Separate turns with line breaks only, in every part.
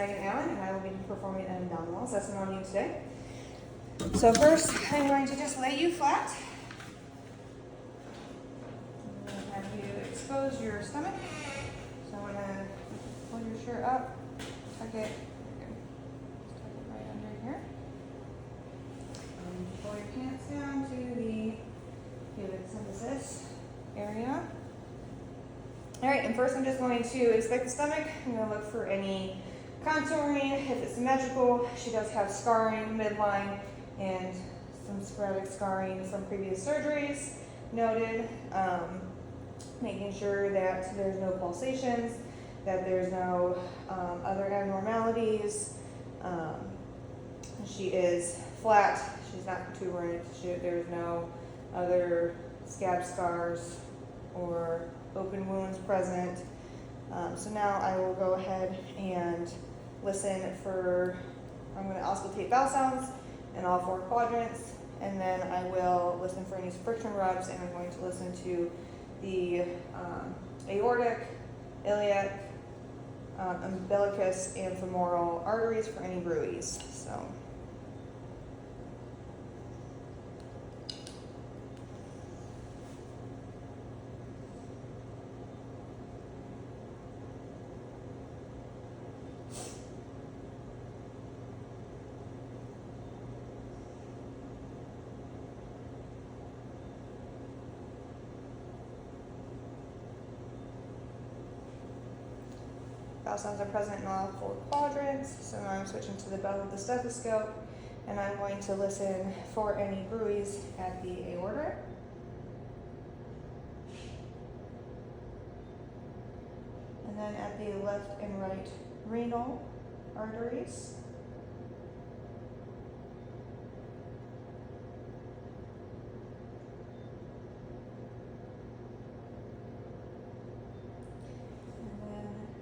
and I will be performing an abdominal assessment on you today. So first, I'm going to just lay you flat. I'm going to have you expose your stomach. So I'm going to pull your shirt up, tuck it right under here. Pull your pants down to the pubic symphysis area. All right, and first I'm just going to inspect the stomach. I'm going to look for any contouring, if it's symmetrical. She does have scarring midline and some sporadic scarring from previous surgeries noted. Making sure that there's no pulsations, that there's no other abnormalities. She is flat, she's not protuberant, there's no other scab scars or open wounds present. So now I will go ahead and listen for, I'm going to auscultate vowel sounds in all 4 quadrants, and then I will listen for any friction rubs, and I'm going to listen to the aortic, iliac, umbilicus, and femoral arteries for any bruits. So. Vowel sounds are present in all 4 quadrants, so now I'm switching to the bell of the stethoscope, and I'm going to listen for any bruits at the aorta. And then at the left and right renal arteries.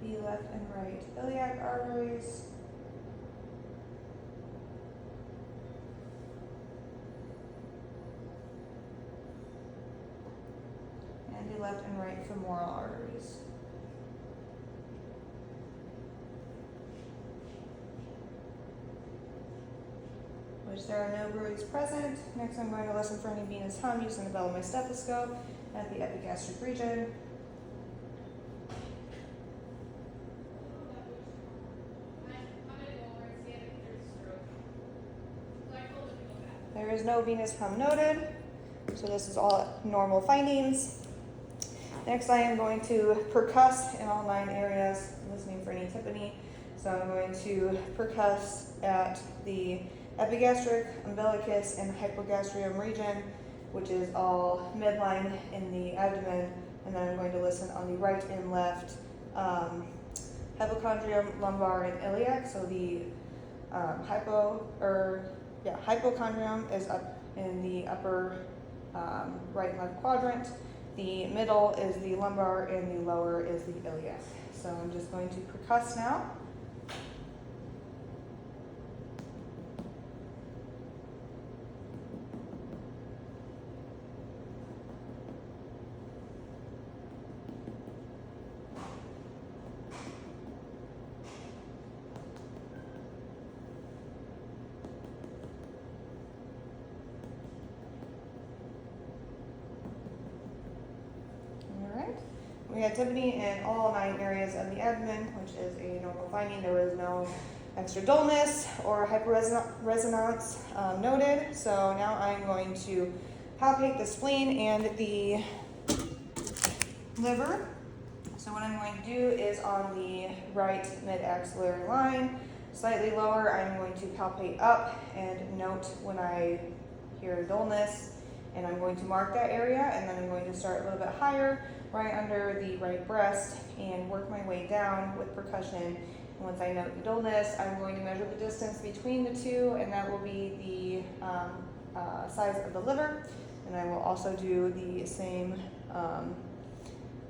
The left and right iliac arteries. And the left and right femoral arteries. Which there are no bruits present. Next I'm going to listen for any venous hum using the bell of my stethoscope at the epigastric region. There is no venous hum noted, so this is all normal findings. Next, I am going to percuss in all 9 areas, listening for any tympani. So I'm going to percuss at the epigastric, umbilicus, and hypogastrium region, which is all midline in the abdomen, and then I'm going to listen on the right and left hypochondrium, lumbar, and iliac. So the hypochondrium is up in the upper right and left quadrant. The middle is the lumbar and the lower is the iliac. So I'm just going to percuss now. We had tympani in all 9 areas of the abdomen, which is a normal finding. There was no extra dullness or hyperresonance noted. So now I'm going to palpate the spleen and the liver. So what I'm going to do is on the right mid-axillary line, slightly lower, I'm going to palpate up and note when I hear dullness, and I'm going to mark that area, and then I'm going to start a little bit higher, right under the right breast, and work my way down with percussion. And once I note the dullness, I'm going to measure the distance between the 2, and that will be the size of the liver. And I will also do the same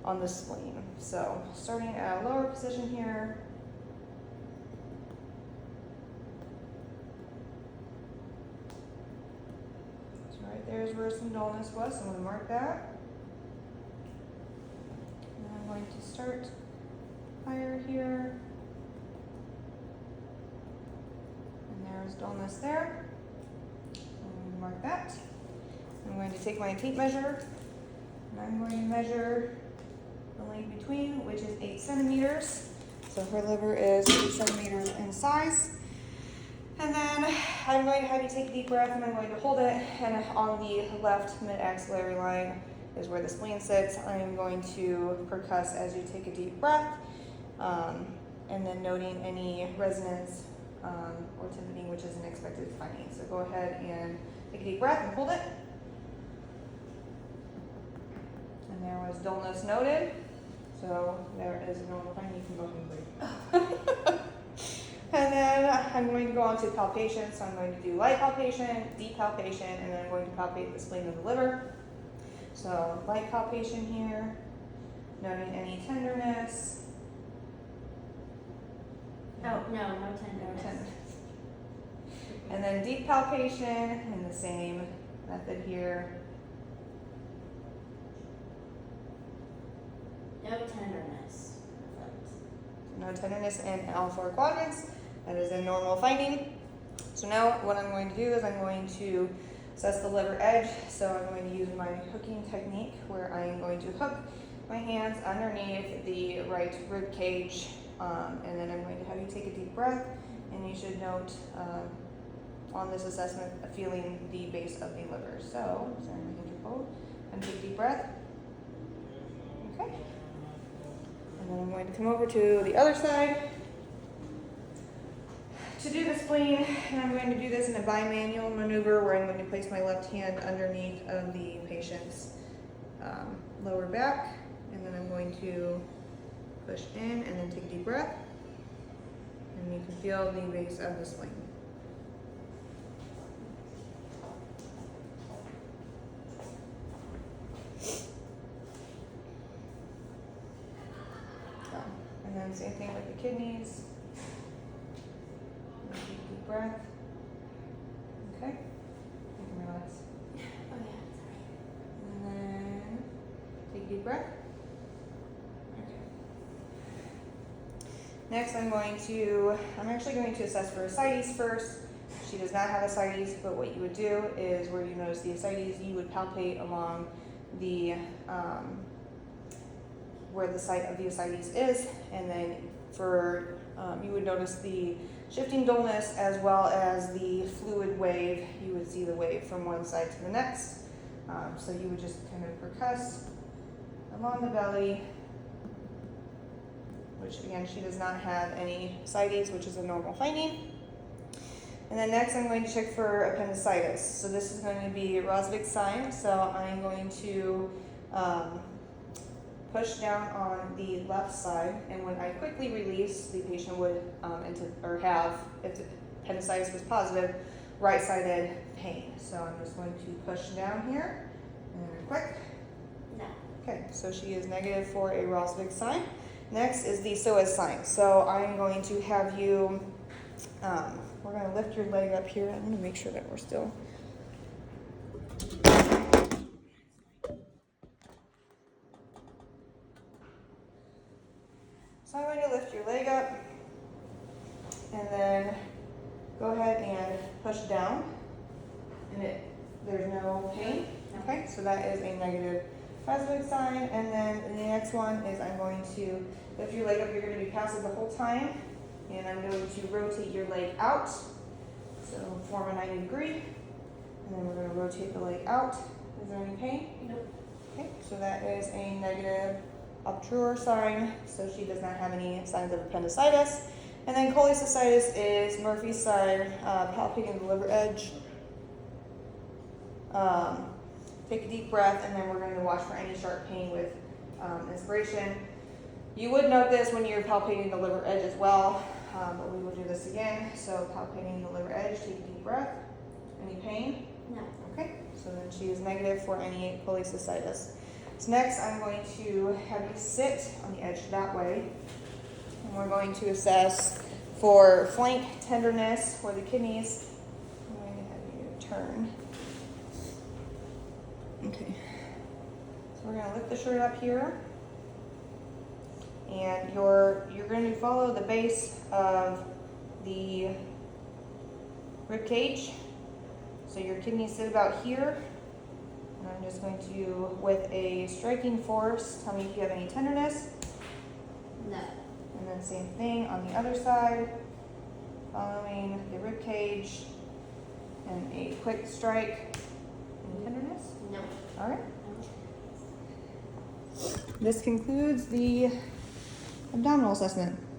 on the spleen. So starting at a lower position here. So right there's where some dullness was, so I'm going to mark that. And I'm going to start higher here. there's dullness there. Mark that. I'm going to take my tape measure and I'm going to measure the length between, which is 8 centimeters. So her liver is 8 centimeters in size. And then I'm going to have you take a deep breath and I'm going to hold it. And on the left mid-axillary line is where the spleen sits. I am going to percuss as you take a deep breath, and then noting any resonance or tympany, which is an expected finding. So go ahead and take a deep breath and hold it. And there was dullness noted. So there is a normal finding. You can go ahead and breathe. And then I'm going to go on to palpation. So I'm going to do light palpation, deep palpation, and then I'm going to palpate the spleen of the liver. So light palpation here, noting any tenderness.
Oh, no tenderness.
No tenderness. And then deep palpation in the same method here.
No tenderness.
No tenderness in all 4 quadrants. That is a normal finding. So now what I'm going to do is I'm going to assess the liver edge. So I'm going to use my hooking technique where I am going to hook my hands underneath the right rib cage, and then I'm going to have you take a deep breath, and you should note on this assessment feeling the base of the liver. So, sorry, my hands are cold. And take a deep breath. Okay. And then I'm going to come over to the other side to do the spleen, and I'm going to do this in a bimanual maneuver where I'm going to place my left hand underneath of the patient's lower back, and then I'm going to push in and then take a deep breath, and you can feel the base of the spleen. And then same thing with the kidneys. Take a deep breath. Okay. You can relax.
Oh yeah, sorry.
And then take a deep breath. Okay. Next I'm actually going to assess for ascites first. She does not have ascites, but what you would do is where you notice the ascites, you would palpate along the where the site of the ascites is, and then you would notice the shifting dullness as well as the fluid wave. You would see the wave from one side to the next. So you would just kind of percuss along the belly, which again, she does not have any ascites, which is a normal finding. And then next I'm going to check for appendicitis. So this is going to be Rosvig's sign. So I'm going to push down on the left side, and when I quickly release, the patient would have, if the appendicitis was positive, right-sided pain. So I'm just going to push down here, and quick.
No.
Okay, so she is negative for a Rosvig sign. Next is the Soas sign. So I'm going to have you, we're going to lift your leg up here. I'm going to make sure that we're still. So I'm going to lift your leg up and then go ahead and push down, and there's no pain. Okay, so that is a negative Rosvig sign. And then the next one is I'm going to lift your leg up. You're going to be passive the whole time, and I'm going to rotate your leg out. So form a 90 degree, and then we're going to rotate the leg out. Is there any pain?
Nope.
Okay, so that is a negative obtruer sign, so she does not have any signs of appendicitis. And then cholecystitis is Murphy's sign, palpating the liver edge. Take a deep breath, and then we're going to watch for any sharp pain with inspiration. You would note this when you're palpating the liver edge as well, but we will do this again. So palpating the liver edge, take a deep breath. Any pain?
No.
Okay, so then she is negative for any cholecystitis. So next I'm going to have you sit on the edge that way, and we're going to assess for flank tenderness for the kidneys. I'm going to have you turn. Okay, so we're going to lift the shirt up here, and you're going to follow the base of the rib cage. So your kidneys sit about here. And I'm just going to, with a striking force, tell me if you have any tenderness.
No.
And then same thing on the other side, following the rib cage, and a quick strike. Any tenderness?
No.
All right. This concludes the abdominal assessment.